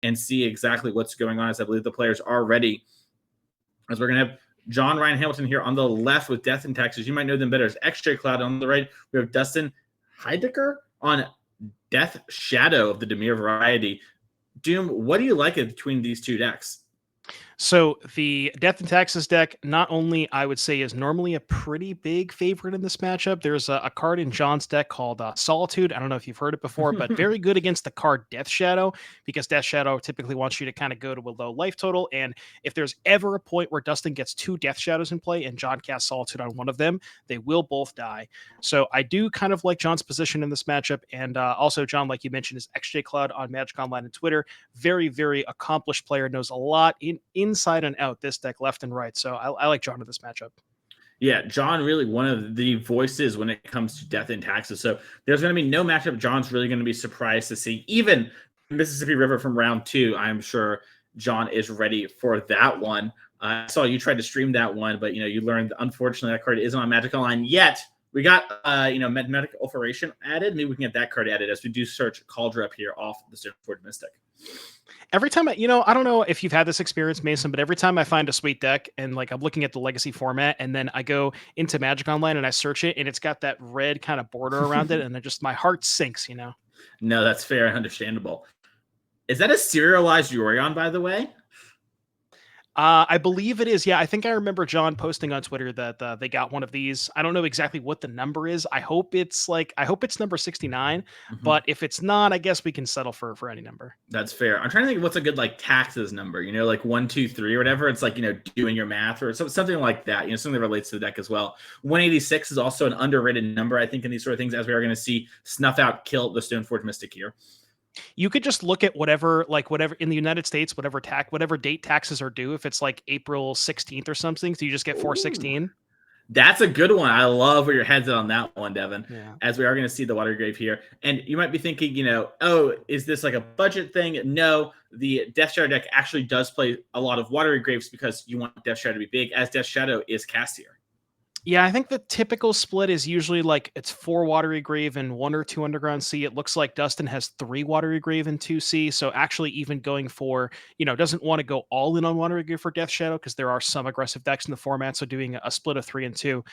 and see exactly what's going on, as I believe the players are ready. As we're going to have John Ryan Hamilton here on the left with Death in Texas. You might know them better as X-Ray Cloud. On the right, we have Dustin Heidecker on Death Shadow of the Demir variety. Doom, what do you like between these two decks? So the Death in Taxes deck, not only I would say is normally a pretty big favorite in this matchup. There's a card in John's deck called Solitude. I don't know if you've heard it before, but very good against the card Death Shadow, because Death Shadow typically wants you to kind of go to a low life total. And if there's ever a point where Dustin gets 2 Death Shadows in play and John casts Solitude on one of them, they will both die. So I do kind of like John's position in this matchup. And also John, like you mentioned, is XJ Cloud on Magic Online and Twitter. Very, very accomplished player, knows a lot inside and out this deck left and right. So I like John in this matchup. Yeah, John really one of the voices when it comes to Death in Taxes. So there's going to be no matchup John's really going to be surprised to see. Even Mississippi River from round 2, I'm sure John is ready for that one. I saw you tried to stream that one, but you learned unfortunately that card isn't on Magic Online yet. We got Magnetic Ulceration added. Maybe we can get that card added as we do search Cauldron up here off the Stoneforge Mystic. Every time I don't know if you've had this experience, Mason, but every time I find a sweet deck and I'm looking at the legacy format and then I go into Magic Online and I search it and it's got that red kind of border around it and my heart sinks, No, that's fair and understandable. Is that a serialized Yorion, by the way? I believe it is. Yeah, I think I remember John posting on Twitter that they got one of these. I don't know exactly what the number is. I hope it's number 69, but if it's not, I guess we can settle for any number. That's fair. I'm trying to think of what's a good taxes number, 1, 2, 3 or whatever. It's doing your math or something like that, something that relates to the deck as well. 186 is also an underrated number, I think, in these sort of things, as we are going to see Snuff Out kill the Stoneforge Mystic here. You could just look at whatever in the United States, whatever date taxes are due. If it's April 16th or something, so you just get 416. That's a good one. I love where your head's at on that one, Devin. Yeah. As we are going to see the Water Grave here. And you might be thinking, is this a budget thing? No, the Death Shadow deck actually does play a lot of Watery Graves because you want Death Shadow to be big, as Death Shadow is cast here. Yeah, I think the typical split is usually it's 4 Watery Grave and 1 or 2 Underground Sea. It looks like Dustin has 3 Watery Grave and 2 Sea. So actually even going for, doesn't want to go all in on Watery Grave for Death Shadow because there are some aggressive decks in the format. So doing a split of 3 and 2.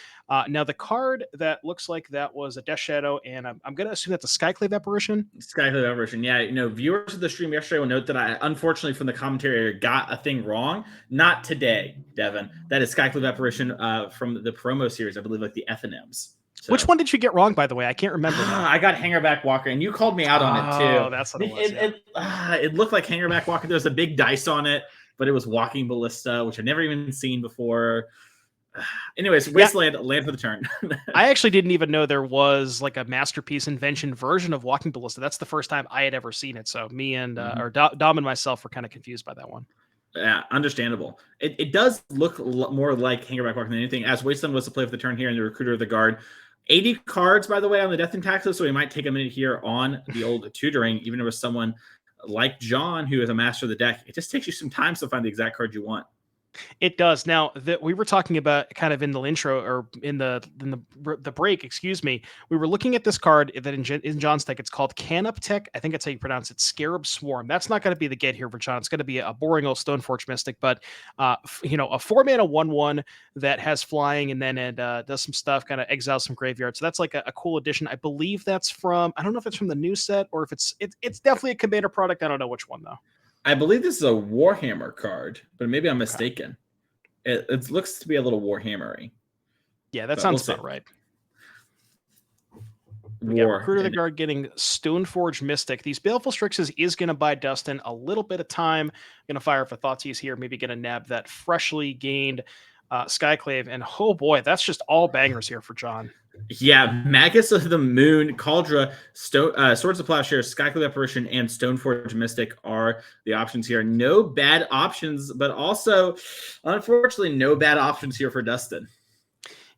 Now the card that looks like that was a Death Shadow, and I'm going to assume that's a Skyclave Apparition. Skyclave Apparition, yeah. Viewers of the stream yesterday will note that I, unfortunately, from the commentary got a thing wrong. Not today, Devin. That is Skyclave Apparition from the promo series, I believe, the FNMs. So. Which one did you get wrong, by the way? I can't remember. I got Hangerback Walker, and you called me out on it too. Oh, that's what it was. It looked like Hangerback Walker. There was a big dice on it, but it was Walking Ballista, which I've never even seen before. Anyways, Wasteland, land for the turn. I actually didn't even know there was a Masterpiece Invention version of Walking Ballista. That's the first time I had ever seen it. So me and or Dom and myself were kind of confused by that one. Yeah, understandable. It does look more like Hangerback Walker than anything, as Wasteland was the play of the turn here and the Recruiter of the Guard. 80 cards, by the way, on the Death and Taxes, so we might take a minute here on the old tutoring, even if it was someone like John, who is a master of the deck. It just takes you some time to find the exact card you want. It does. Now that we were talking about kind of in the intro or in the break, excuse me, we were looking at this card that in John's deck. It's called Canoptek. I think that's how you pronounce it. Scarab Swarm. That's not going to be the get here for John. It's going to be a boring old Stoneforge Mystic, but a 4-mana 1/1 that has flying and then it does some stuff, kind of exiles some graveyard. So that's a cool addition. I believe that's from. I don't know if it's from the new set or if it's definitely a Commander product. I don't know which one though. I believe this is a Warhammer card, but maybe I'm mistaken. Okay. It looks to be a little Warhammer-y. Yeah, that sounds about right. We got Recruiter of the Guard getting Stoneforge Mystic. These Baleful Strixes is going to buy Dustin a little bit of time. Going to fire for Thoughtseize here, maybe going to nab that freshly gained Skyclave. And oh boy, that's just all bangers here for John. Yeah, Magus of the Moon, Cauldron, Swords of Plowshares, Skyclave Apparition, and Stoneforge Mystic are the options here. No bad options, but also, unfortunately, no bad options here for Dustin.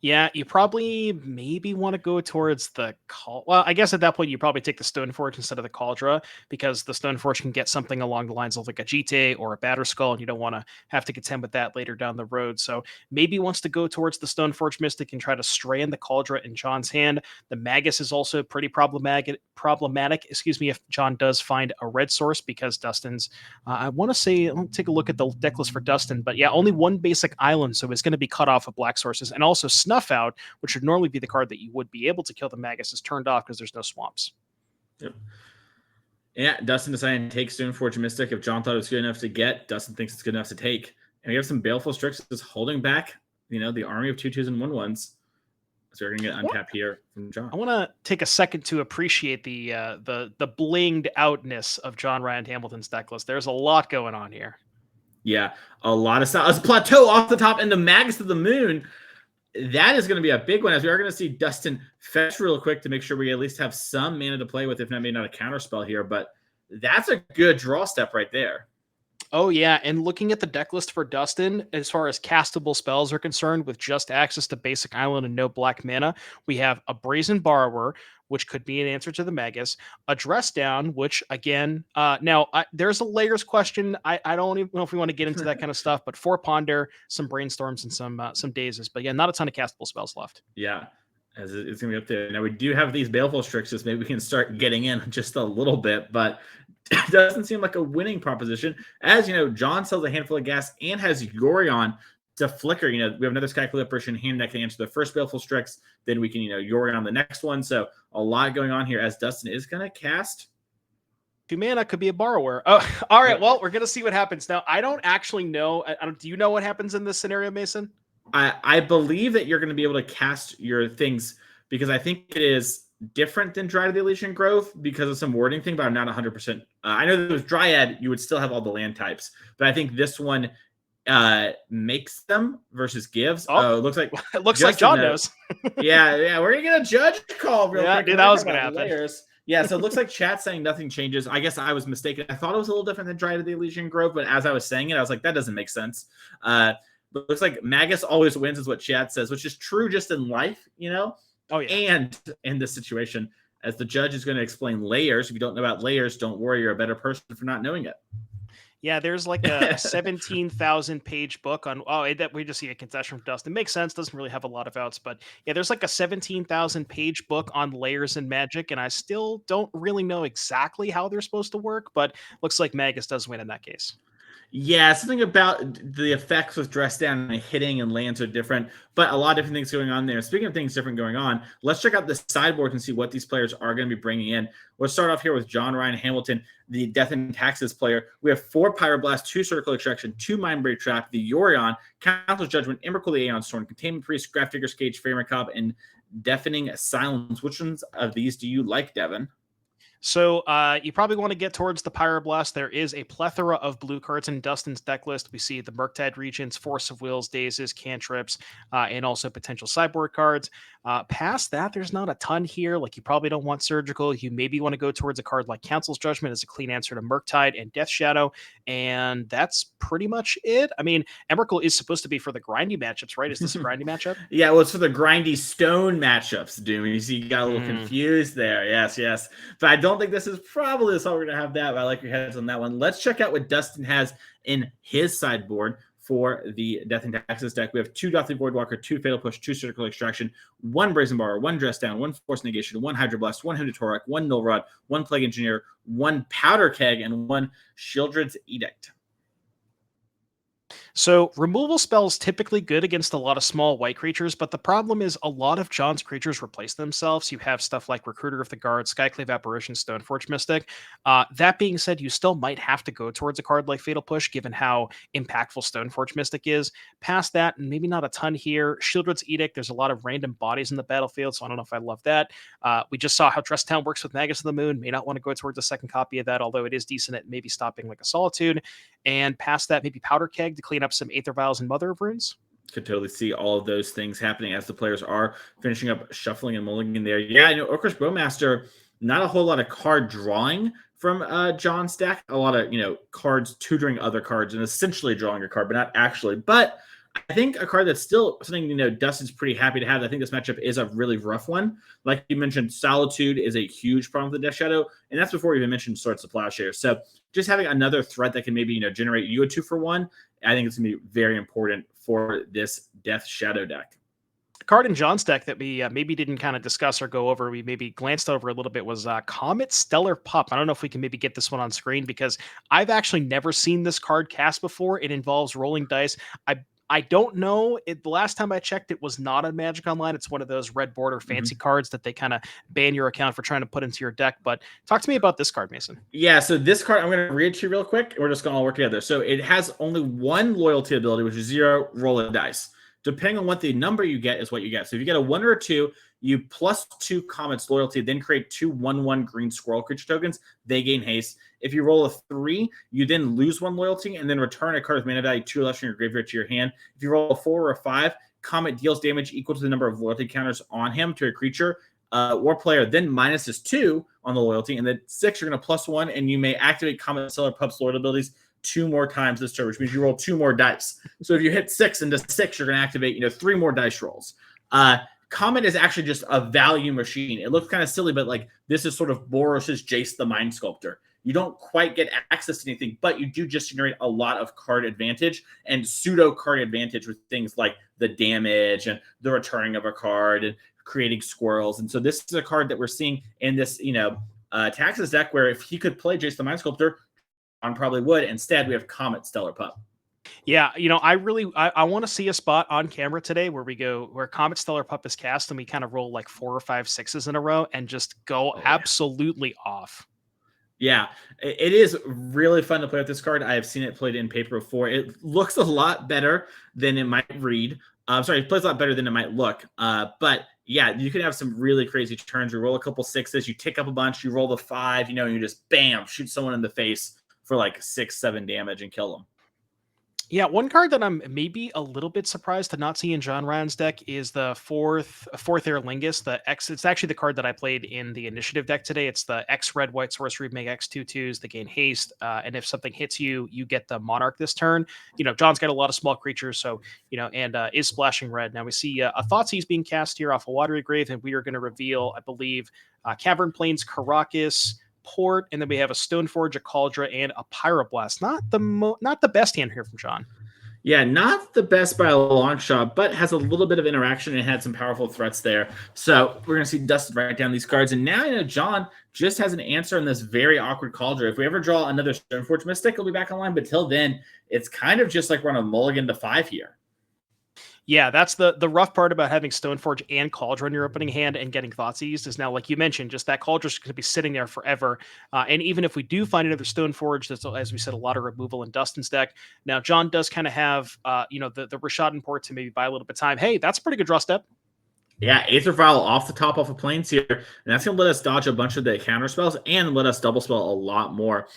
Yeah, you probably maybe want to go towards the well, I guess at that point you probably take the Stoneforge instead of the Cauldra, because the Stoneforge can get something along the lines of like a Jitte or a Batter Skull, and you don't want to have to contend with that later down the road. So maybe wants to go towards the Stoneforge Mystic and try to strand the Cauldra in John's hand. The Magus is also pretty problematic, excuse me, if John does find a red source, because Dustin's I want to say, I'll take a look at the deck list for Dustin, but yeah, only one basic island, so it's going to be cut off of black sources. And also Snuff Out, which would normally be the card that you would be able to kill the Magus, is turned off because there's no swamps. Yep. Yeah, Dustin decided to take Stoneforge Mystic. If John thought it was good enough to get, Dustin thinks it's good enough to take. And we have some Baleful Strixes holding back, the army of 2/2s and 1/1s. So we're gonna get untapped here from John. I want to take a second to appreciate the blinged outness of John Ryan Hamilton's deck list. There's a lot going on here. Yeah, a lot of stuff. Plateau off the top and the Magus of the Moon. That is going to be a big one, as we are going to see Dustin fetch real quick to make sure we at least have some mana to play with, if not maybe not a counter spell here. But that's a good draw step right there. Oh, yeah. And looking at the deck list for Dustin, as far as castable spells are concerned, with just access to basic island and no black mana, we have a Brazen Borrower, which could be an answer to the Magus, a Dress Down, which, again, there's a layers question. I don't even know if we want to get into that kind of stuff, but 4 Ponder, some Brainstorms, and some Dazes. But yeah, not a ton of castable spells left. Yeah, as it's going to be up there. Now, we do have these Baleful Strixes. Maybe we can start getting in just a little bit, but it doesn't seem like a winning proposition. As John sells a handful of gas and has Yorion to flicker. We have another Skyclave Apparition hand that can answer the first Baleful Strix. Then we can, Yorion on the next one. So a lot going on here, as Dustin is going to cast 2 mana, could be a Borrower. Oh, all right. Well, we're going to see what happens. Now, I don't actually know. Do you know what happens in this scenario, Mason? I believe that you're going to be able to cast your things, because I think it is different than Dryad of the Elysian Grove because of some wording thing, but I'm not 100%. I know that with Dryad, you would still have all the land types, but I think this one makes them versus gives. Oh, it looks like John knows. yeah, we're gonna get a judge call real quick. Dude, that was gonna happen. Layers. Yeah, so it looks like chat saying nothing changes. I guess I was mistaken. I thought it was a little different than Dryad of the Elysian Grove, but as I was saying it, I was like, that doesn't make sense. But it looks like Magus always wins, is what chat says, which is true just in life, Oh, yeah. And in this situation, as the judge is going to explain layers. If you don't know about layers, don't worry, you're a better person for not knowing it. Yeah, there's like a 17,000 page book on. That we just see a concession from Dustin. Makes sense. Doesn't really have a lot of outs, but yeah, there's like a 17,000 page book on layers in Magic, and I still don't really know exactly how they're supposed to work. But looks like Magus does win in that case. Yeah, something about the effects with Dress Down and hitting and lands are different, but a lot of different things going on there. Speaking of things different going on, let's check out the sideboard and see what these players are going to be bringing in. Let's start off here with John Ryan Hamilton, the Death and Taxes player. We have 4 Pyroblast, 2 Circle Extraction, 2 Mindbreak Trap, the Yorion, Council's Judgment, Emrakul the Aeon Storm, Containment Priest, Grafdigger's Cage, Fairy Macabre, and Deafening Silence. Which ones of these do you like, Devin? So you probably want to get towards the Pyroblast. There is a plethora of blue cards in Dustin's deck list. We see the Murktide Regents, Force of Wills, Dazes, Cantrips, and also potential sideboard cards. Past that, there's not a ton here. Like, you probably don't want Surgical. You maybe want to go towards a card like Council's Judgment as a clean answer to Murktide and Death Shadow, and that's pretty much it. I mean, Emrakul is supposed to be for the grindy matchups, right? Is this a grindy matchup? Yeah, well, it's for the grindy stone matchups, Doom. You see, you got a little confused there. Yes. But I don't think this is probably the song we're going to have that, but I like your heads on that one. Let's check out what Dustin has in his sideboard for the Death and Taxes deck. We have 2 Dothly Voidwalker, 2 Fatal Push, 2 Surgical Extraction, 1 Brazen Borrower, 1 Dress Down, 1 Force Negation, 1 Hydroblast, 1 Hooded Torak, 1 Null Rod, 1 Plague Engineer, 1 Powder Keg, and 1 Shieldred's Edict. So removal spells typically good against a lot of small white creatures, but the problem is a lot of John's creatures replace themselves. You have stuff like Recruiter of the Guard, Skyclave Apparition, Stoneforge Mystic. That being said, you still might have to go towards a card like Fatal Push, given how impactful Stoneforge Mystic is. Past that, and maybe not a ton here. Shieldred's Edict, there's a lot of random bodies in the battlefield, so I don't know if I love that. We just saw how Dress Down works with Magus of the Moon. May not want to go towards a second copy of that, although it is decent at maybe stopping like a Solitude. And past that, maybe Powder Keg to clean up some Aether Vials and Mother of Runes. Could totally see all of those things happening as the players are finishing up shuffling and mulling in there. Yeah, Orcish Bowmaster, not a whole lot of card drawing from John's deck. A lot of, cards tutoring other cards and essentially drawing a card, but not actually. But I think a card that's still something, Dustin's pretty happy to have. I think this matchup is a really rough one. Like you mentioned, Solitude is a huge problem for the Death Shadow, and that's before we even mentioned Swords of Plowshares. So just having another threat that can maybe, generate you a 2-for-1, I think it's going to be very important for this Death Shadow deck. A card in John's deck that we maybe didn't kind of discuss or go over, we maybe glanced over a little bit, was Comet Stellar Pup. I don't know if we can maybe get this one on screen because I've actually never seen this card cast before. It involves rolling dice. I don't know. The last time I checked, it was not on Magic Online. It's one of those red border fancy cards that they kind of ban your account for trying to put into your deck. But talk to me about this card, Mason. Yeah, so this card, I'm going to read it to you real quick. We're just going to all work together. So it has only one loyalty ability, which is 0 roll a dice. Depending on what the number you get is what you get. So if you get a 1 or a 2, you +2 Comet's loyalty, then create 2 1/1 green squirrel creature tokens. They gain haste. If you roll a 3, you then lose 1 loyalty and then return a card with mana value 2 left from your graveyard to your hand. If you roll a 4 or a 5, Comet deals damage equal to the number of loyalty counters on him to a creature or player, then minuses 2 on the loyalty, and then 6, you're going to +1, and you may activate Comet Stellar Pup's loyalty abilities 2 more times this turn, which means you roll 2 more dice. So if you hit 6 into 6, you're going to activate, 3 more dice rolls. Comet is actually just a value machine. It looks kind of silly, but like this is sort of Boros's Jace the Mind Sculptor. You don't quite get access to anything, but you do just generate a lot of card advantage and pseudo card advantage with things like the damage and the returning of a card and creating squirrels. And so this is a card that we're seeing in this, Taxes deck where if he could play Jace the Mind Sculptor, John probably would. Instead, we have Comet Stellar Pup. Yeah, I want to see a spot on camera today where Comet Stellar Pup is cast and we kind of roll like 4 or 5 6s in a row and just go absolutely off. Yeah, it is really fun to play with this card. I have seen it played in paper before. It looks a lot better than it might read. It plays a lot better than it might look. But yeah, you can have some really crazy turns. You roll a couple 6s, you tick up a bunch, you roll the 5, and you just bam, shoot someone in the face for like 6-7 damage and kill them. Yeah, one card that I'm maybe a little bit surprised to not see in John Ryan's deck is the fourth Air Lingus. It's actually the card that I played in the initiative deck today. It's the X red white sorcery, make X 2/2s, they gain haste, and if something hits you, you get the Monarch this turn. John's got a lot of small creatures, so and is splashing red. Now we see a Thoughtseize being cast here off a Watery Grave, and we are going to reveal, I believe, Cavern Plains Karakas Port, and then we have a Stoneforge, a Cauldra, and a Pyroblast. Not the best hand here from John. Yeah, not the best by a long shot, but has a little bit of interaction and had some powerful threats there. So we're going to see Dustin write down these cards. And now, John just has an answer on this very awkward Cauldra. If we ever draw another Stoneforge Mystic, it'll be back online. But till then, it's kind of just like we're on a mulligan to 5 here. Yeah, that's the rough part about having Stoneforge and Cauldra in your opening hand and getting Thoughtseize is now, like you mentioned, just that Cauldra is going to be sitting there forever. And even if we do find another Stoneforge, that's, as we said, a lot of removal in Dustin's deck. Now, John does kind of have, the Rishadan Port to maybe buy a little bit of time. Hey, that's a pretty good draw step. Yeah, Aether Vial off of Plains here. And that's going to let us dodge a bunch of the counter spells and let us double spell a lot more,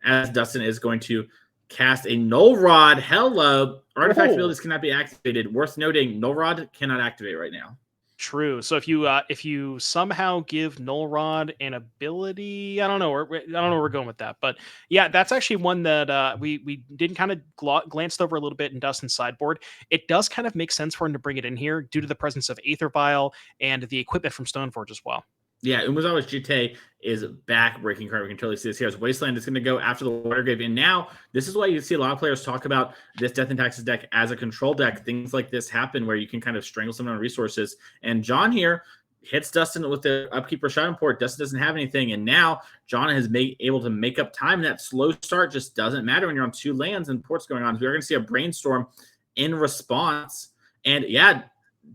as Dustin is going to cast a Null Rod. Hello. Artifact abilities cannot be activated. Worth noting, Null Rod cannot activate right now. True. So if you somehow give Null Rod an ability, I don't know where we're going with that, but yeah, that's actually one that we didn't kind of glanced over a little bit in Dustin's sideboard. It does kind of make sense for him to bring it in here due to the presence of Aether Vial and the equipment from Stoneforge as well. Yeah, Umezawa's Jitte is back breaking card. We can totally see this here. As Wasteland is going to go after the Watergrave. And now, this is why you see a lot of players talk about this Death and Taxes deck as a control deck. Things like this happen where you can kind of strangle someone on resources. And John here hits Dustin with the upkeep Rishadan Port. Dustin doesn't have anything. And now, John has able to make up time. That slow start just doesn't matter when you're on 2 lands and Port's going on. So we're going to see a Brainstorm in response. And yeah,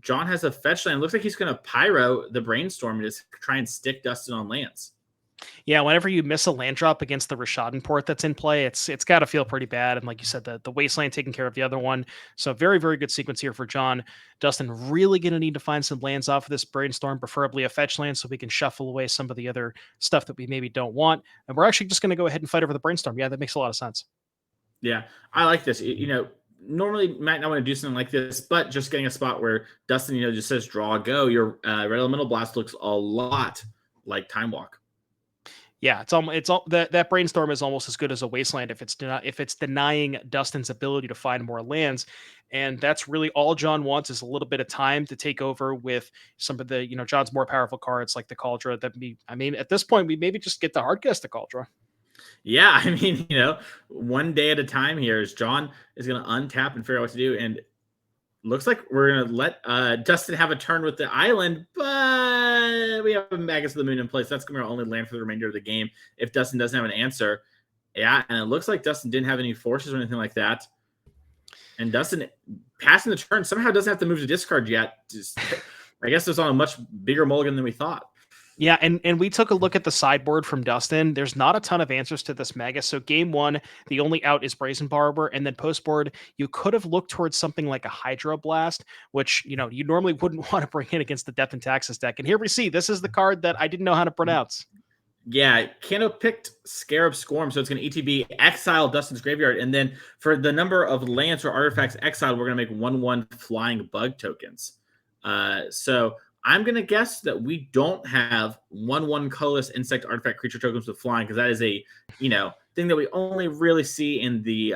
John has a fetch land. Looks like he's going to Pyro the Brainstorm and just try and stick Dustin on lands. Yeah, whenever you miss a land drop against the Rishadan Port that's in play, it's got to feel pretty bad. And like you said, the Wasteland taking care of the other one. So very, very good sequence here for John. Dustin really going to need to find some lands off of this Brainstorm, preferably a fetch land, so we can shuffle away some of the other stuff that we maybe don't want. And we're actually just going to go ahead and fight over the Brainstorm. Yeah, that makes a lot of sense. Yeah, I like this. Normally might not want to do something like this, but just getting a spot where Dustin, just says draw, go. Your Red Elemental Blast looks a lot like Time Walk. Yeah, it's all that brainstorm is almost as good as a wasteland if it's denying Dustin's ability to find more lands, and that's really all John wants is a little bit of time to take over with some of the John's more powerful cards like the Cauldron. I mean, at this point we maybe just get the hardcast the Cauldron. Yeah, I mean, one day at a time here as John is going to untap and figure out what to do. And looks like we're going to let Dustin have a turn with the island, but we have a Magus of the Moon in place. That's going to be our only land for the remainder of the game if Dustin doesn't have an answer. Yeah, and it looks like Dustin didn't have any forces or anything like that. And Dustin, passing the turn, somehow doesn't have to move to discard yet. I guess it's on a much bigger mulligan than we thought. Yeah, and we took a look at the sideboard from Dustin. There's not a ton of answers to this Magus. So game one, the only out is Brazen Barber, and then post board, you could have looked towards something like a Hydro Blast, which you normally wouldn't want to bring in against the Death and Taxes deck. And here we see this is the card that I didn't know how to pronounce. Yeah, Canoptek picked Scarab Scorn, so it's going to ETB exile Dustin's graveyard, and then for the number of lands or artifacts exiled, we're going to make 1/1 flying bug tokens. So I'm going to guess that we don't have 1/1 colorless insect artifact creature tokens with flying, because that is a thing that we only really see in the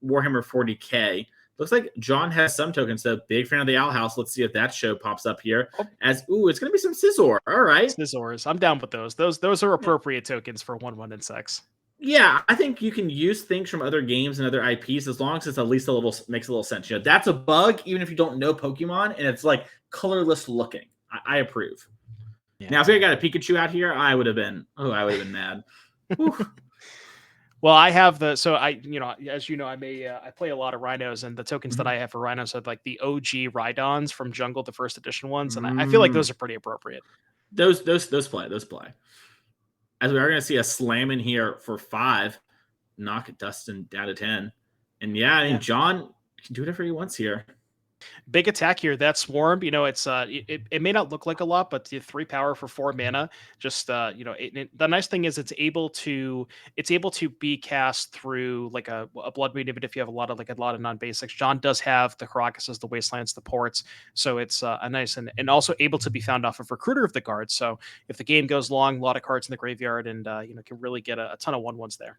Warhammer 40K. Looks like John has some tokens, so big fan of the Owl House. Let's see if that show pops up here. It's going to be some Scizor. All right. Scizors. I'm down with those. Those are appropriate tokens for 1/1 insects. Yeah, I think you can use things from other games and other IPs as long as it's at least makes a little sense. That's a bug, even if you don't know Pokemon, and it's like colorless looking. I approve. Yeah. Now, if I got a Pikachu out here, I would have been mad. Well, I have as I play a lot of Rhinos, and the tokens that I have for Rhinos are like the OG Rhydons from Jungle, the first edition ones, and I feel like those are pretty appropriate. Those play. As we are going to see a slam in here for 5, knock Dustin down to 10. And John can do whatever he wants here. Big attack here. That Swarm, it's it may not look like a lot, but the 3 power for 4 mana. Just the nice thing is it's able to be cast through like a Blood Moon, even if you have a lot of non-basics. John does have the Karakas, the Wastelands, the Ports, so it's a nice and also able to be found off of Recruiter of the Guards. So if the game goes long, a lot of cards in the graveyard, and can really get a ton of 1/1s there.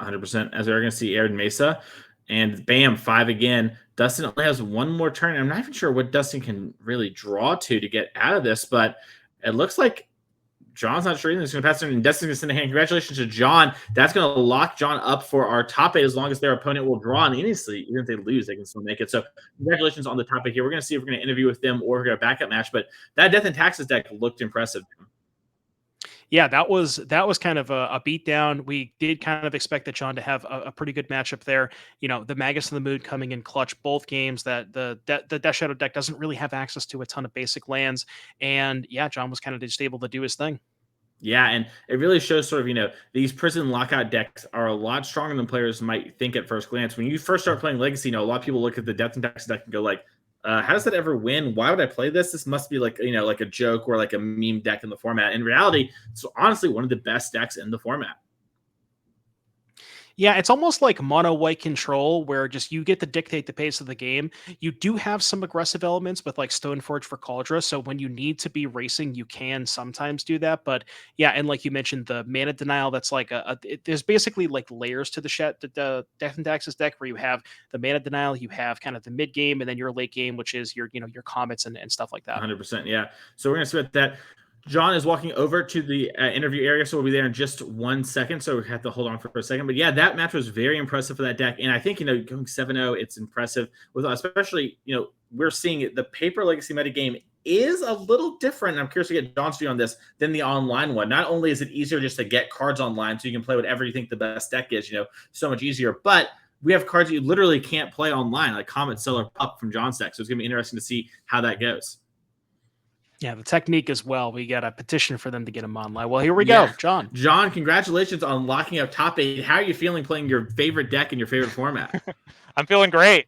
100%. As we're going to see Arid Mesa. And bam, 5 again. Dustin only has one more turn. I'm not even sure what Dustin can really draw to get out of this, but it looks like John's not sure he's going to pass it, and Dustin's going to send a hand. Congratulations to John. That's going to lock John up for our top 8 as long as their opponent will draw. And honestly, even if they lose, they can still make it. So congratulations on the top 8 here. We're going to see if we're going to interview with them or we're going to backup match, but that Death and Taxes deck looked impressive. Yeah, that was kind of a beatdown. We did kind of expect that John to have a pretty good matchup there. The Magus of the Moon coming in clutch both games. That the Death Shadow deck doesn't really have access to a ton of basic lands, and John was kind of just able to do his thing. Yeah, and it really shows sort of, these prison lockout decks are a lot stronger than players might think at first glance. When you first start playing Legacy, a lot of people look at the Death and Taxes deck and go like, how does that ever win? Why would I play this? This must be like, like a joke or like a meme deck in the format. In reality, it's honestly one of the best decks in the format. Yeah, it's almost like mono white control where just you get to dictate the pace of the game. You do have some aggressive elements with like Stoneforge for Cauldron, so when you need to be racing, you can sometimes do that. But and like you mentioned, the mana denial, that's like there's basically like layers to the Death and Taxes deck where you have the mana denial, you have kind of the mid game, and then your late game, which is your Comets and stuff like that. 100%, yeah. So we're gonna see what that. John is walking over to the interview area, so we'll be there in just 1 second. So we have to hold on for a second. But that match was very impressive for that deck. And I think, going 7-0, it's impressive. With especially, we're seeing the paper Legacy metagame is a little different. And I'm curious to get John's view on this than the online one. Not only is it easier just to get cards online, so you can play whatever you think the best deck is, so much easier. But we have cards that you literally can't play online, like Comet, Solar, Pup from John's deck. So it's going to be interesting to see how that goes. Yeah, the technique as well. We got a petition for them to get him online. Well, here we go, John. John, congratulations on locking up top 8. How are you feeling playing your favorite deck in your favorite format? I'm feeling great.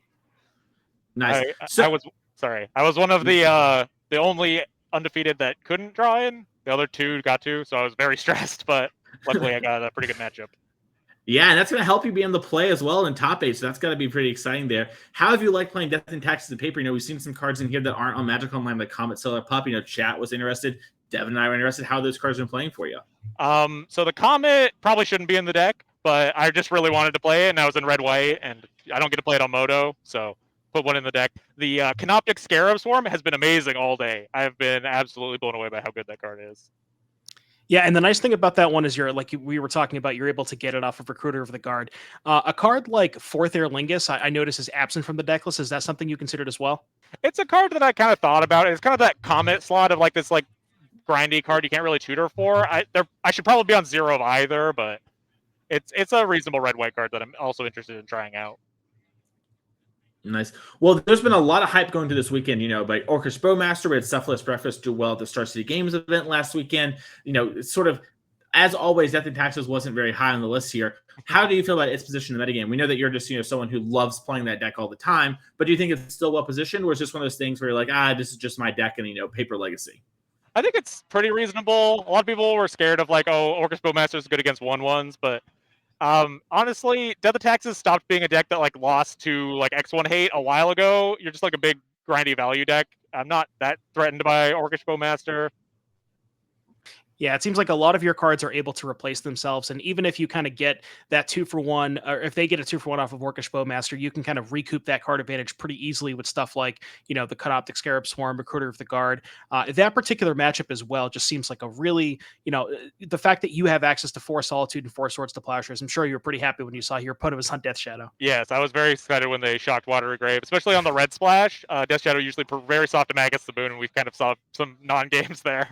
Nice. I was one of the only undefeated that couldn't draw in. The other 2 got to, so I was very stressed, but luckily I got a pretty good matchup. Yeah, and that's going to help you be in the play as well in top 8, so that's got to be pretty exciting there. How have you liked playing Death and Taxes and paper? We've seen some cards in here that aren't on Magic Online, like Comet, Solar, Pup. Chat was interested. Devin and I were interested. How those cards have been playing for you? So the Comet probably shouldn't be in the deck, but I just really wanted to play it, and I was in red-white, and I don't get to play it on Moto, so put one in the deck. The Canoptek Scarab Swarm has been amazing all day. I have been absolutely blown away by how good that card is. Yeah, and the nice thing about that one is we were talking about, you're able to get it off of Recruiter of the Guard. A card like Fourth Air Lingus, I notice is absent from the deck list. Is that something you considered as well? It's a card that I kind of thought about. It's kind of that Comet slot of like this like grindy card you can't really tutor for. I should probably be on 0 of either, but it's a reasonable red-white card that I'm also interested in trying out. Nice. Well, there's been a lot of hype going to this weekend, by Orcish Bowmaster. We had Cephalus Breakfast do well at the Star City Games event last weekend. It's sort of, as always, Death and Taxes wasn't very high on the list here. How do you feel about its position in the metagame? We know that you're just, someone who loves playing that deck all the time, but do you think it's still well positioned, or is this one of those things where you're like, this is just my deck and, paper legacy? I think it's pretty reasonable. A lot of people were scared of like, Orcish Bowmaster is good against 1/1s, but honestly, Death of Taxes stopped being a deck that like lost to like X1 hate a while ago. You're just like a big grindy value deck. I'm not that threatened by Orcish Bowmaster. Yeah, it seems like a lot of your cards are able to replace themselves. And even if you kind of get that 2-for-1, or if they get a 2-for-1 off of Orcish Bowmaster, you can kind of recoup that card advantage pretty easily with stuff like, the Canoptek Scarab Swarm, Recruiter of the Guard. That particular matchup as well just seems like a really, the fact that you have access to 4 Solitude and 4 Swords to Plowshares, I'm sure you were pretty happy when you saw your opponent was on Death Shadow. Yes, I was very excited when they shocked Watery Grave, especially on the red splash. Death Shadow usually very soft to Magus the Boon, and we've kind of saw some non-games there.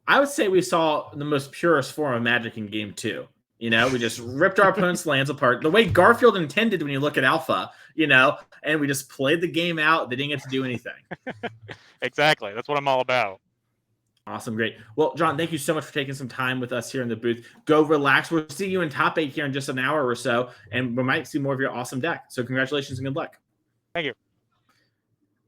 I would say we saw the most purest form of Magic in Game 2. We just ripped our opponent's lands apart the way Garfield intended when you look at Alpha, and we just played the game out. They didn't get to do anything. Exactly. That's what I'm all about. Awesome. Great. Well, John, thank you so much for taking some time with us here in the booth. Go relax. We'll see you in top 8 here in just an hour or so, and we might see more of your awesome deck. So congratulations and good luck. Thank you.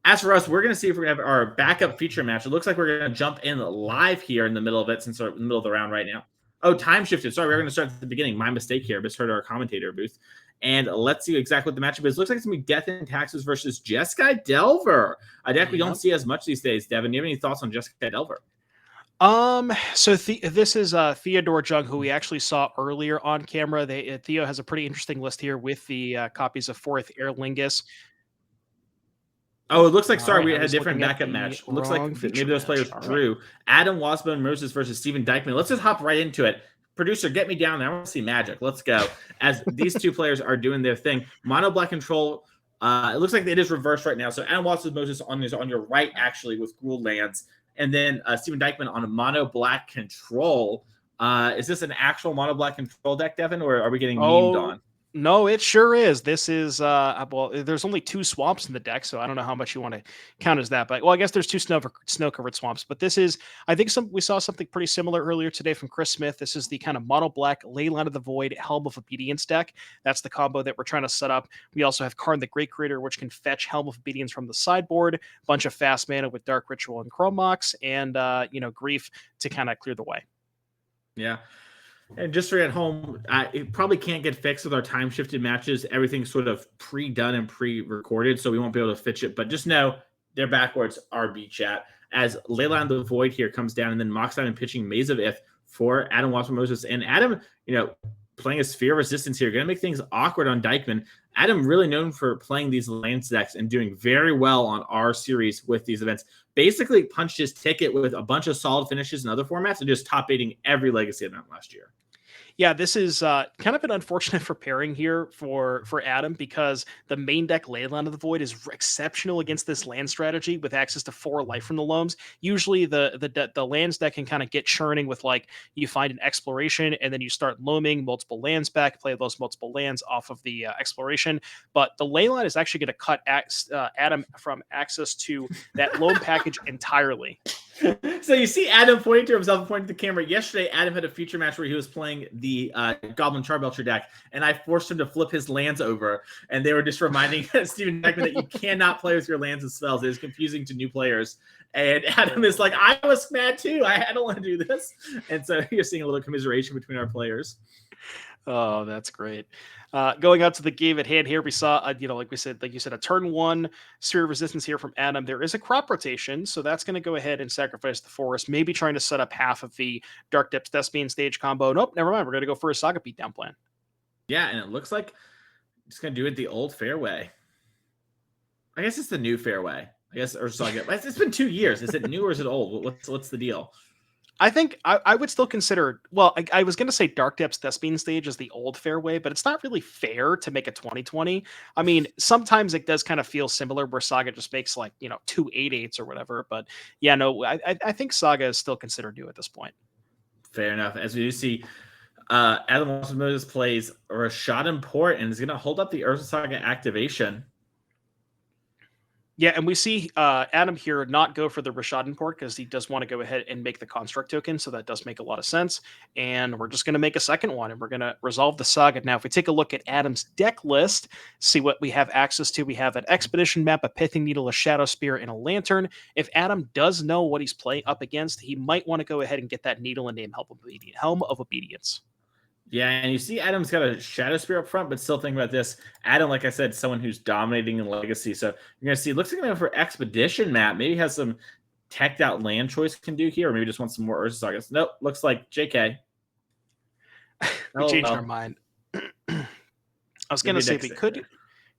As for us, we're going to see if we're going to have our backup feature match. It looks like we're going to jump in live here in the middle of it since we're in the middle of the round right now. Oh, time shifted. Sorry, we're going to start at the beginning. My mistake here. Misheard our commentator booth. And let's see exactly what the matchup is. Looks like it's going to be Death and Taxes versus Jeskai Delver. A deck we don't see as much these days. Devin, do you have any thoughts on Jeskai Delver? So this is Theodore Jung, who we actually saw earlier on camera. Theo has a pretty interesting list here with the copies of Fourth Air Lingus. Oh, it looks like, we had a different backup match. It looks like maybe those players drew. Right. Adam Wasbone Moses versus Steven Dykeman. Let's just hop right into it. Producer, get me down there. I want to see magic. Let's go. As these two players are doing their thing. Mono Black Control, it looks like it is reversed right now. So Adam Wasbone Moses is on your right, actually, with Gruul lands. And then Steven Dykeman on a Mono Black Control. Is this an actual Mono Black Control deck, Devin, or are we getting memed on? No, it sure is. This is there's only 2 swamps in the deck, so I don't know how much you want to count as that. But I guess there's 2 snow-covered swamps. But this is, I think we saw something pretty similar earlier today from Chris Smith. This is the kind of mono black Leyline of the Void Helm of Obedience deck. That's the combo that we're trying to set up. We also have Karn the Great Creator, which can fetch Helm of Obedience from the sideboard, bunch of fast mana with Dark Ritual and Chrome Mox, and Grief to kind of clear the way. Yeah. And just for at home, it probably can't get fixed with our time-shifted matches. Everything's sort of pre-done and pre-recorded, so we won't be able to fix it. But just know they're backwards RB chat. As Leyline the Void here comes down, and then Mox down and pitching Maze of Ith for Adam Wasbone Moses. And Adam, playing a Sphere of Resistance here, going to make things awkward on Dykeman. Adam really known for playing these lands decks and doing very well on our series with these events. Basically punched his ticket with a bunch of solid finishes in other formats and just top 8ing every Legacy event last year. Yeah, this is kind of an unfortunate for pairing here for Adam, because the main deck Leyline of the Void is exceptional against this land strategy with access to 4 Life from the Loams. Usually the lands deck can kind of get churning with, like, you find an exploration and then you start loaming multiple lands back, play those multiple lands off of the exploration. But the Leyline is actually going to cut Adam from access to that loam package entirely. So you see Adam pointing to himself and pointing to the camera. Yesterday, Adam had a feature match where he was playing the Goblin Charbelcher deck, and I forced him to flip his lands over, and they were just reminding Steven Dykeman that you cannot play with your lands and spells. It is confusing to new players. And Adam is like, I was mad too. I don't want to do this. And so you're seeing a little commiseration between our players. Oh, that's great. Going out to the game at hand here, we saw, like you said, a turn one sphere of resistance here from Adam. There is a crop rotation, so that's going to go ahead and sacrifice the forest, maybe trying to set up half of the Dark Depths Thespian stage combo. Nope, never mind. We're going to go for a Saga beatdown plan. Yeah, and it looks like it's going to do it the old fairway. I guess it's the new fairway. I guess, or Saga. It's been 2 years. Is it new or is it old? What's the deal? I think I would still consider, well, I was going to say Dark Depths Thespian stage is the old fairway, but it's not really fair to make a 2020. I mean, sometimes it does kind of feel similar where Saga just makes like, 2 8/8s or whatever. But yeah, no, I think Saga is still considered new at this point. Fair enough. As we do see, Adam Moses plays Rishadan Port and is going to hold up the Urza Saga activation. Yeah, and we see Adam here not go for the Rishadan Port because he does want to go ahead and make the Construct token, so that does make a lot of sense. And we're just going to make a second one, and we're going to resolve the Saga. Now, if we take a look at Adam's deck list, see what we have access to. We have an Expedition map, a Pithing Needle, a Shadow Spear, and a Lantern. If Adam does know what he's playing up against, he might want to go ahead and get that Needle and name Helm of Obedience. Yeah, and you see Adam's got a Shadow Spear up front, but still think about this. Adam, like I said, someone who's dominating in Legacy. So you're going to see, looks like going for Expedition map. Maybe has some teched out land choice can do here, or maybe just want some more Urza Sagas. Nope, looks like JK. We changed our mind. I was going to say we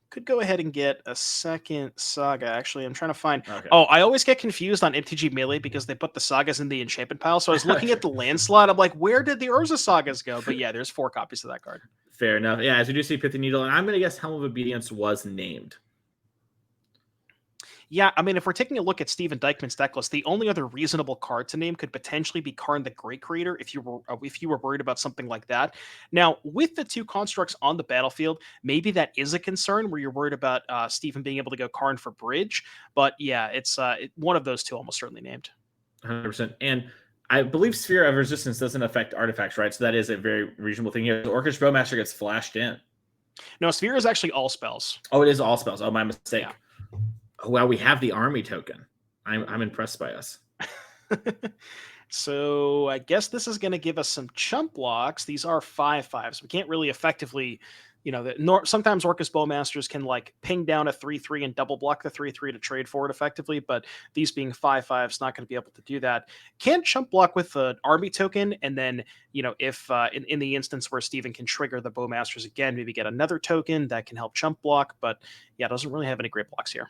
could go ahead and get a second Saga. Actually, I'm trying to find... Okay. Oh, I always get confused on MTG Melee because they put the Sagas in the enchantment pile. So I was looking at the land slot. I'm like, where did the Urza Sagas go? But yeah, there's 4 copies of that card. Fair enough. Yeah, as we do see Pithing Needle, and I'm going to guess Helm of Obedience was named. Yeah, I mean, if we're taking a look at Steven Dykman's deck list, the only other reasonable card to name could potentially be Karn the Great Creator if you were worried about something like that. Now, with the 2 constructs on the battlefield, maybe that is a concern where you're worried about Steven being able to go Karn for Bridge. But yeah, it's one of those 2 almost certainly named. 100%. And I believe Sphere of Resistance doesn't affect artifacts, right? So that is a very reasonable thing here. The Orcish Bowmaster gets flashed in. No, Sphere is actually all spells. Oh, it is all spells. Oh, my mistake. Yeah. Oh, wow, we have the army token. I'm impressed by us. So I guess this is going to give us some chump blocks. These are 5/5s. We can't really effectively, sometimes Orcus Bowmasters can like ping down a 3/3 and double block the 3/3 to trade for it effectively, but these being 5/5s, not going to be able to do that. Can chump block with the army token, and then if in the instance where Steven can trigger the Bowmasters again, maybe get another token that can help chump block. But yeah, doesn't really have any great blocks here.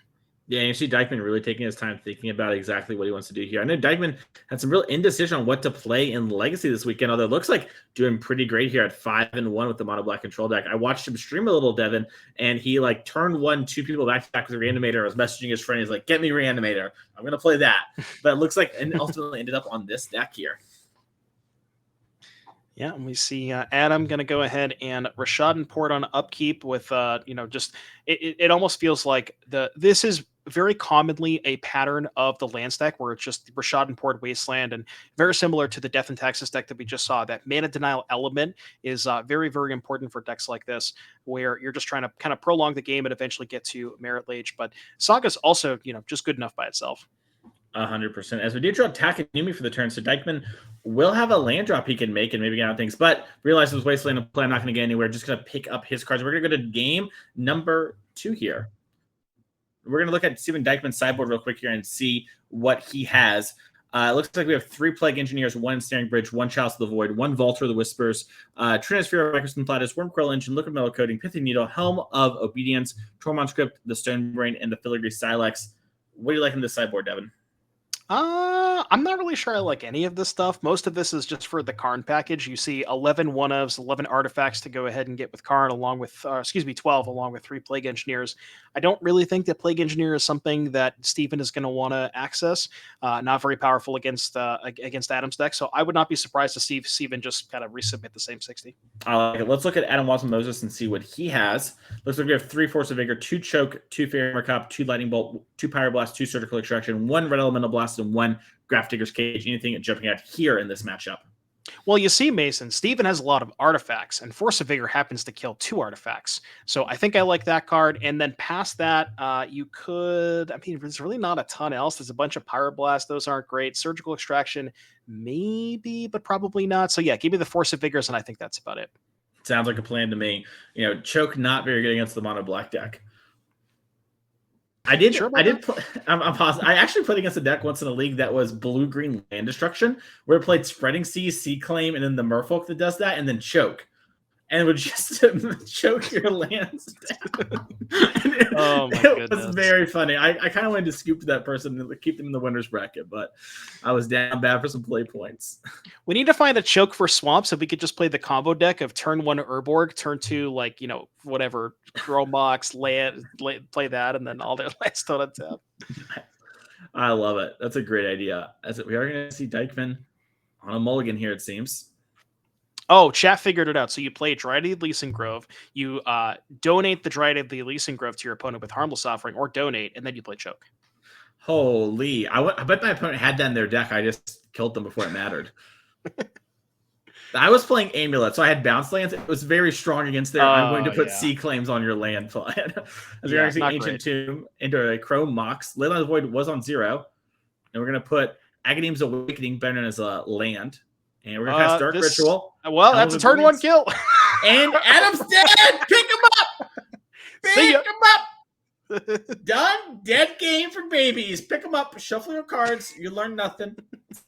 Yeah, you see Dykman really taking his time thinking about exactly what he wants to do here. I know Dykman had some real indecision on what to play in Legacy this weekend, although it looks like doing pretty great here at 5-1 with the mono black control deck. I watched him stream a little, Devin, and he like turned 2 people back to back with a Reanimator. I was messaging his friend. He's like, "Get me Reanimator. I'm going to play that." But it looks like, and ultimately ended up on this deck here. Yeah, and we see Adam going to go ahead and Rishadan Port on upkeep with, just it almost feels like this is very commonly a pattern of the land stack where it's just Rishadan Port, Wasteland, and very similar to the Death and Taxes deck that we just saw. That mana denial element is very, very important for decks like this, where you're just trying to kind of prolong the game and eventually get to Merit Lage. But Saga's also, just good enough by itself. 100%. As we do draw Takanumi for the turn, so Dykman will have a land drop he can make and maybe get out things, but realize with Wasteland play, I'm not going to get anywhere. Just going to pick up his cards. We're going to go to game number 2 here. We're going to look at Steven Dykman's sideboard real quick here and see what he has. It looks like we have 3 Plague Engineers, 1 Ensnaring Bridge, 1 Chalice of the Void, 1 Vaulter of the Whispers, Trinosphere, Microscope Platus, Wormcoil Engine, Liquid Metal Coating, Pithing Needle, Helm of Obedience, Tormund Script, the Stone Brain, and the Filigree Silex. What do you like in this sideboard, Devin? I'm not really sure I like any of this stuff. Most of this is just for the Karn package. You see 11 one-ofs, 11 artifacts to go ahead and get with Karn, along with, 12, along with 3 Plague Engineers. I don't really think that Plague Engineer is something that Steven is going to want to access. Not very powerful against Adam's deck, so I would not be surprised to see Steven just kind of resubmit the same 60. I like it. Let's look at Adam Watson Moses and see what he has. Looks like we have 3 Force of Vigor, 2 Choke, 2 Fairy Cup, 2 Lightning Bolt, 2 Pyroblast, 2 Surgical Extraction, 1 Red Elemental Blast, and 1 Graph Digger's Cage. Anything jumping out here in this matchup? Well, you see, Mason, Steven has a lot of artifacts, and Force of Vigor happens to kill 2 artifacts. So I think I like that card. And then past that, you could, there's really not a ton else. There's a bunch of Pyroblast. Those aren't great. Surgical Extraction, maybe, but probably not. So yeah, give me the Force of Vigors, and I think that's about it. Sounds like a plan to me. Choke not very good against the mono black deck. I did play. I'm positive. I actually played against a deck once in a league that was blue-green land destruction, where it played Spreading Seas, Sea Claim, and then the Merfolk that does that, and then choke. And it would just choke your lands down. It was very funny. I kind of wanted to scoop that person and keep them in the winner's bracket, but I was down bad for some play points. We need to find a choke for swamp so we could just play the combo deck of turn 1 Urborg, turn 2 whatever Gromox, land, play that, and then all their lands still on tap. I love it. That's a great idea. We are going to see Dykeman on a mulligan here, it seems. Oh, chat figured it out. So you play Dryad Leasing Grove, you donate the Dryad Leasing Grove to your opponent with Harmless Offering, or donate, and then you play choke. Holy. I bet my opponent had that in their deck. I just killed them before it mattered. I was playing Amulet, so I had bounce lands. It was very strong against their I'm going to put Sea Claims on your land plan. As we're going to see Ancient Tomb into a Chrome Mox. Leyline of the Void was on 0. And we're going to put Agadeem's Awakening, better known as a land. And we're going to cast Dark Ritual. Well, that's a turn 1 kill. And Adam's dead! Pick him up! Pick him up! Done. Dead game for babies. Pick them up. Shuffle your cards. You learn nothing.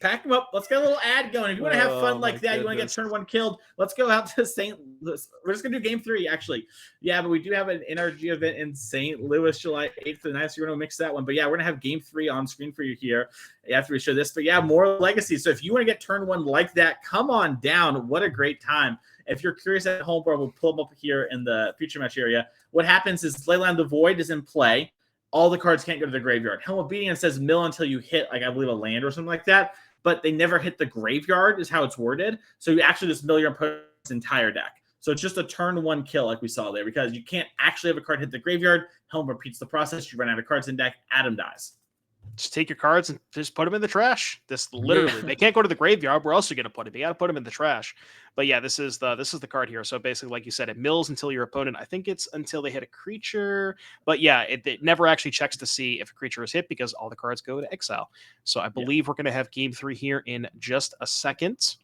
Pack them up. Let's get a little ad going. If you want to have fun like that, you want to get turn 1 killed, let's go out to St. Louis. We're just going to do game 3, actually. Yeah, but we do have an NRG event in St. Louis, July 8th to the 9th, so we're going to mix that one. But yeah, we're going to have game 3 on screen for you here after we show this. But yeah, more Legacy. So if you want to get turn 1 like that, come on down. What a great time. If you're curious at home, bro, we'll pull them up here in the future match area. What happens is Leyline of the Void is in play. All the cards can't go to the graveyard. Helm of Obedience says mill until you hit, I believe, a land or something like that. But they never hit the graveyard is how it's worded. So you actually just mill your opponent's entire deck. So it's just a turn 1 kill like we saw there because you can't actually have a card hit the graveyard. Helm repeats the process. You run out of cards in deck. Adam dies. Just take your cards and just put them in the trash. This literally, they can't go to the graveyard. Where else are you going to put them? You got to put them in the trash. But yeah, this is the card here. So basically, like you said, it mills until your opponent. I think it's until they hit a creature. But yeah, it never actually checks to see if a creature is hit because all the cards go to exile. So I believe we're going to have game 3 here in just a second.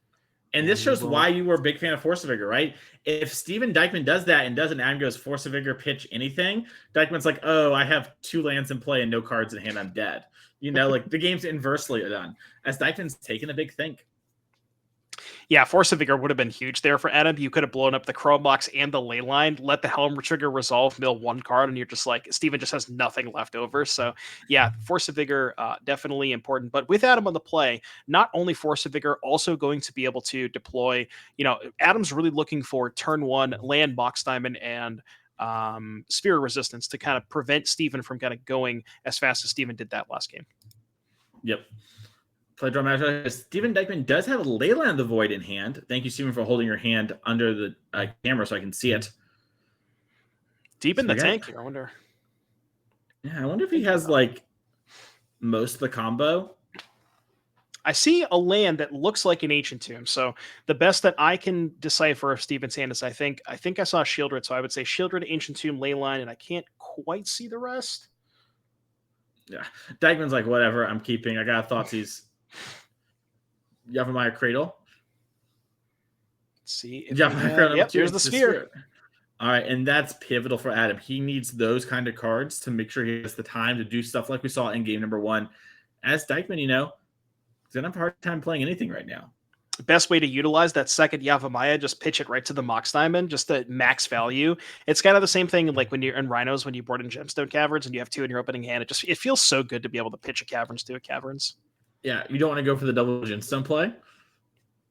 And this shows why you were a big fan of Force of Vigor, right? If Steven Dykeman does that and doesn't Adam goes Force of Vigor, pitch anything, Dykeman's like, oh, I have 2 lands in play and no cards in hand. I'm dead. Like the game's inversely done. As Dykeman's taken a big think. Yeah, Force of Vigor would have been huge there for Adam. You could have blown up the Chrome Box and the Leyline, let the Helm Trigger resolve, mill 1 card, and you're just like, Steven just has nothing left over. So yeah, Force of Vigor, definitely important. But with Adam on the play, not only Force of Vigor, also going to be able to deploy, Adam's really looking for turn 1 land, Box Diamond, and Sphere Resistance to kind of prevent Steven from kind of going as fast as Steven did that last game. Yep. Play draw match. Steven Dykeman does have a Leyline of the Void in hand. Thank you, Steven, for holding your hand under the camera so I can see it. Deep in the tank here, I wonder. Yeah, I wonder if he has most of the combo. I see a land that looks like an Ancient Tomb. So the best that I can decipher of Steven's hand is I think I saw Shieldred. So I would say Shieldred, Ancient Tomb, Leyline, and I can't quite see the rest. Yeah. Dykeman's like, whatever, I'm keeping. I got Thoughtseize. Yavimaya Cradle. Let's see. Yep, here's the sphere. All right, and that's pivotal for Adam. He needs those kind of cards to make sure he has the time to do stuff like we saw in game number 1. As Dykeman, he's going to have a hard time playing anything right now. Best way to utilize that second Yavimaya, just pitch it right to the Mox Diamond, just at max value. It's kind of the same thing like when you're in Rhinos, when you board in Gemstone Caverns and you have 2 in your opening hand. It feels so good to be able to pitch a Caverns to a Caverns. Yeah, you don't want to go for the double Gemstone play?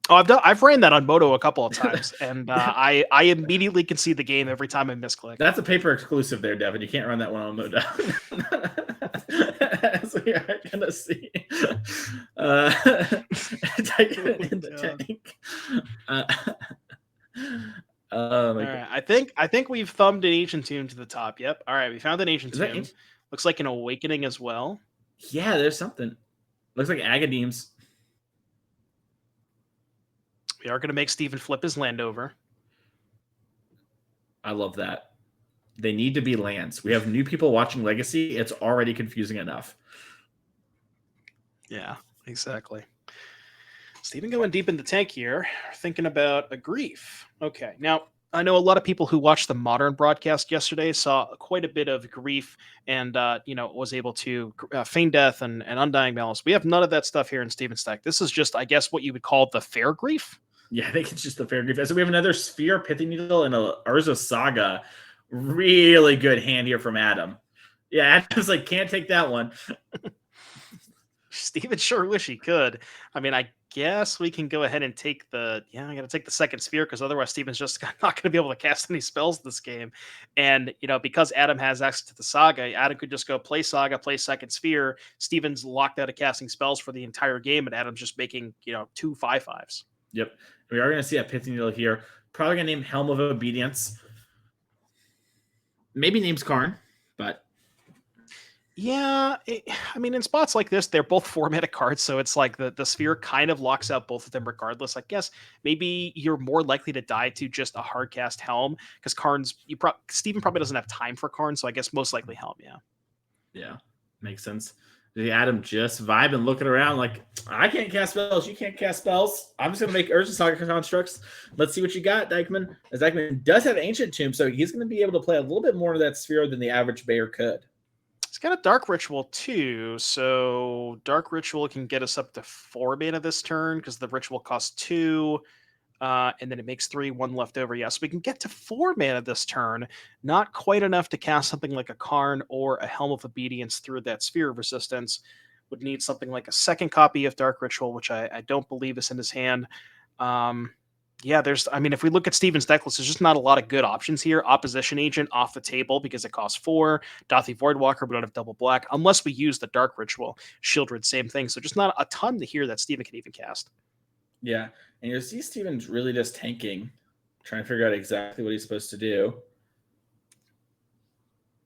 Oh, I've ran that on Moto a couple of times, and I immediately can see the game every time I misclick. That's a paper exclusive there, Devin. You can't run that one on Moto. As we are gonna see, Dykeman in the tank. All right, I think we've thumbed an Ancient Tomb to the top. Yep. All right, we found an Ancient Tomb. Looks like an Awakening as well. Yeah, there's something. Looks like Agadeem's. We are going to make Steven flip his land over. I love that. They need to be lands. We have new people watching Legacy. It's already confusing enough. Yeah, exactly. Steven going deep in the tank here, thinking about a Grief. Okay, now I know a lot of people who watched the Modern broadcast yesterday saw quite a bit of grief and, was able to feign death and Undying Malice. We have none of that stuff here in Steven's deck. This is just, I guess, what you would call the fair grief. Yeah, I think it's just the fair grief. So we have another Sphere, Pithing Needle, and a Urza Saga. Really good hand here from Adam. Yeah, Adam's like, can't take that one. Steven sure wish he could. I mean, I guess we can go ahead and take I got to take the second sphere because otherwise Steven's just not going to be able to cast any spells this game. And, because Adam has access to the Saga, Adam could just go play Saga, play second sphere. Steven's locked out of casting spells for the entire game, and Adam's just making, 2 5/5s. Yep. We are going to see a Pithing Needle here. Probably going to name Helm of Obedience. Maybe names Karn, but... Yeah, in spots like this, they're both 4-mana cards, so it's like the sphere kind of locks out both of them regardless. I guess maybe you're more likely to die to just a hard cast Helm, because Karn's... Steven probably doesn't have time for Karn, so I guess most likely Helm, yeah. Yeah, makes sense. The Adam just vibing, looking around like, I can't cast spells, you can't cast spells. I'm just going to make Urza Saga constructs. Let's see what you got, Dykeman. As Dykeman does have Ancient Tomb, so he's going to be able to play a little bit more of that sphere than the average Bayer could. It's got a Dark Ritual too, so Dark Ritual can get us up to 4 mana this turn because the Ritual costs 2, and then it makes 3, 1 left over. Yeah, so we can get to 4 mana this turn. Not quite enough to cast something like a Karn or a Helm of Obedience through that Sphere of Resistance. Would need something like a second copy of Dark Ritual, which I don't believe is in his hand. If we look at Steven's deck list, there's just not a lot of good options here. Opposition Agent off the table because it costs 4. Dothy Voidwalker, we don't have double black unless we use the Dark Ritual. Shieldred, same thing. So just not a ton to hear that Steven can even cast. Yeah, and you see Steven's really just tanking, trying to figure out exactly what he's supposed to do.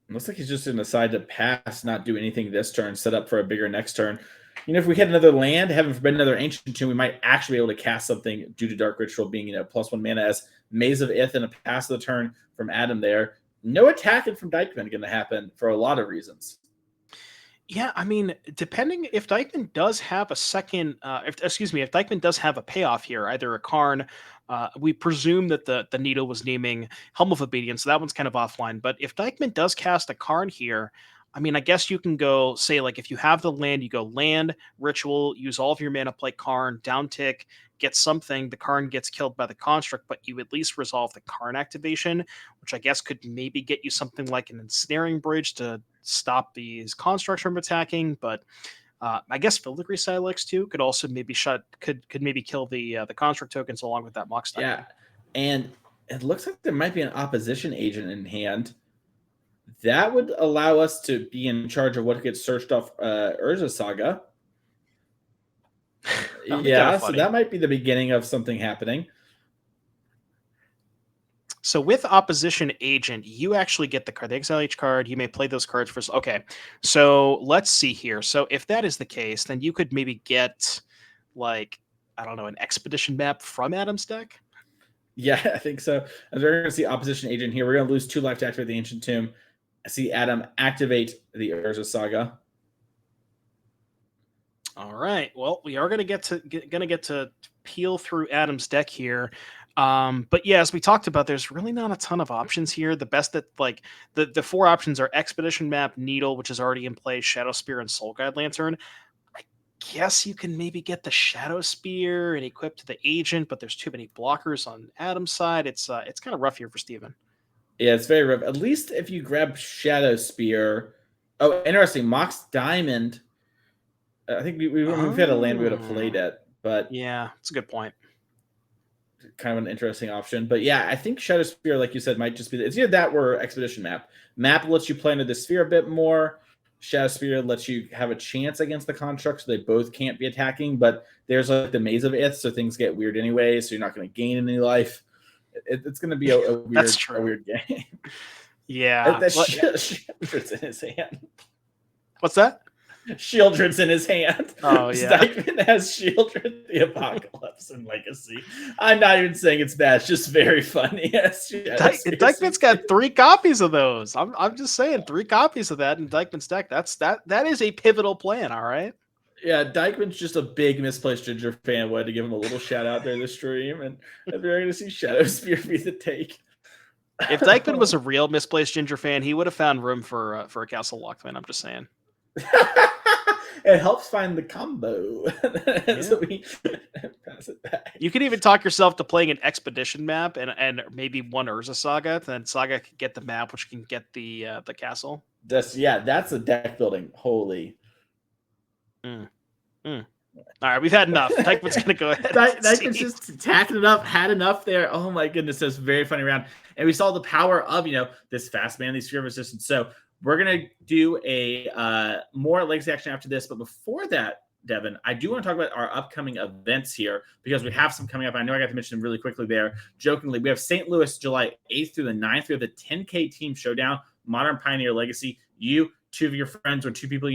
It looks like he's just going to decide to pass, not do anything this turn, set up for a bigger next turn. If we hit another land, heaven forbid another Ancient Tomb, we might actually be able to cast something due to Dark Ritual being, +1 mana as Maze of Ith and a pass of the turn from Adam there. No attacking from Dykeman going to happen for a lot of reasons. Yeah, depending if Dykeman does have a second, if Dykeman does have a payoff here, either a Karn, we presume that the Needle was naming Helm of Obedience, so that one's kind of offline. But if Dykeman does cast a Karn here, I guess you can go, say, like, if you have the land, you go land, ritual, use all of your mana, play Karn, downtick, get something, the Karn gets killed by the construct, but you at least resolve the Karn activation, which I guess could maybe get you something like an ensnaring bridge to stop these constructs from attacking, but I guess Filigree Silex too could also maybe could maybe kill the construct tokens along with that Mox. Yeah, and it looks like there might be an opposition agent in hand. That would allow us to be in charge of what gets searched off Urza Saga. Yeah, so that might be the beginning of something happening. So with Opposition Agent, you actually get the card. They exile each card. You may play those cards first. Okay, so let's see here. So if that is the case, then you could maybe get, like, I don't know, an Expedition map from Adam's deck? Yeah, I think so. As we're going to see Opposition Agent here, we're going to lose 2 life to activate the Ancient Tomb. I see Adam activate the Urza Saga. All right. Well, we are going to get to peel through Adam's deck here. But yeah, as we talked about, there's really not a ton of options here. The best that, like, the 4 options are Expedition Map, Needle, which is already in play, Shadow Spear, and Soul Guide Lantern. I guess you can maybe get the Shadow Spear and equip to the Agent, but there's too many blockers on Adam's side. It's kind of rough here for Steven. Yeah, it's very rough. At least if you grab Shadow Spear. Oh, interesting. Mox Diamond. I think we've had a land we would have played it, but yeah, it's a good point. Kind of an interesting option. But yeah, I think Shadow Spear, like you said, might just be it's either that or Expedition Map. Map lets you play into the sphere a bit more. Shadow Spear lets you have a chance against the construct, so they both can't be attacking. But there's like the Maze of Ith, so things get weird anyway. So you're not going to gain any life. It's going to be a weird game. Yeah, Shieldred's in his hand. What's that? Shieldred's in his hand. Oh yeah, Dykeman has Shieldred the Apocalypse and Legacy. I'm not even saying it's bad. It's just very funny. Yes, Dykeman's got 3 copies of those. I'm just saying 3 copies of that in Dykeman's deck. That is a pivotal plan. All right. Yeah, Dykeman's just a big misplaced Ginger fan. Wanted to give him a little shout out there in the stream, and we're going to see Shadow Spear be the take. If Dykeman was a real misplaced Ginger fan, he would have found room for a Castle Lockman. I'm just saying. It helps find the combo. So we pass it back. You can even talk yourself to playing an expedition map and maybe one Urza Saga. Then Saga can get the map, which can get the castle. That's a deck building. Holy. All right, we've had enough. Dykeman's going to go ahead. Dykeman's just tacking it up, had enough there. Oh my goodness, that's a very funny round. And we saw the power of, this fast man, these sphere resistance. So we're going to do a more legacy action after this. But before that, Devin, I do want to talk about our upcoming events here because we have some coming up. I know I got to mention them really quickly there. Jokingly, we have St. Louis, July 8th through the 9th. We have the 10K Team Showdown, Modern Pioneer Legacy. You, two of your friends or two people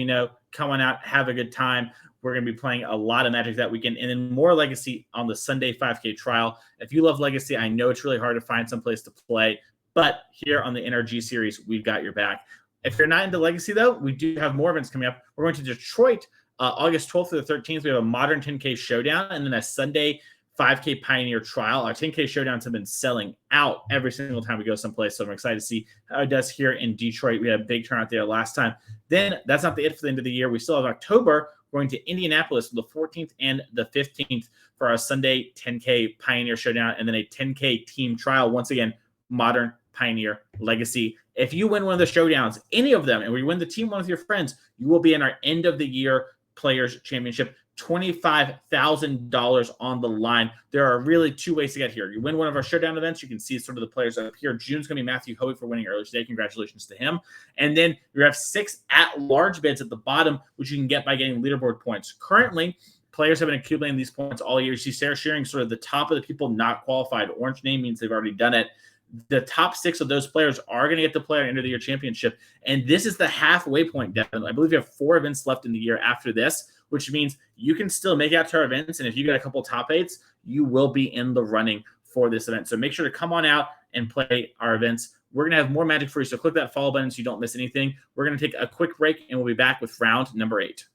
come on out, have a good time. We're going to be playing a lot of Magic that weekend, and then more Legacy on the Sunday 5K trial. If you love Legacy, I know it's really hard to find some place to play, but here on the NRG series, we've got your back. If you're not into Legacy, though, we do have more events coming up. We're going to Detroit August 12th through the 13th. We have a Modern 10K Showdown, and then a Sunday 5K Pioneer Trial. Our 10K Showdowns have been selling out every single time we go someplace, so I'm excited to see how it does here in Detroit. We had a big turnout there last time. Then that's not it for the end of the year. We still have October. We're going to Indianapolis for the 14th and the 15th for our Sunday 10K Pioneer Showdown, and then a 10K Team Trial. Once again, Modern Pioneer Legacy. If you win one of the showdowns, any of them, and we win the team one with your friends, you will be in our end of the year Players Championship. $25,000 on the line. There are really two ways to get here. You win one of our showdown events, you can see sort of the players up here. June's going to be Matthew Hoey for winning earlier today. Congratulations to him. And then you have 6 at-large bids at the bottom, which you can get by getting leaderboard points. Currently, players have been accumulating these points all year. You see Sarah Shearing sort of the top of the people not qualified. Orange name means they've already done it. The top 6 of those players are going to get to play our end of the year championship. And this is the halfway point, Devin. I believe we have 4 events left in the year after this, which means you can still make it out to our events. And if you get a couple top 8s, you will be in the running for this event. So make sure to come on out and play our events. We're going to have more Magic for you. So click that follow button so you don't miss anything. We're going to take a quick break and we'll be back with round number 8.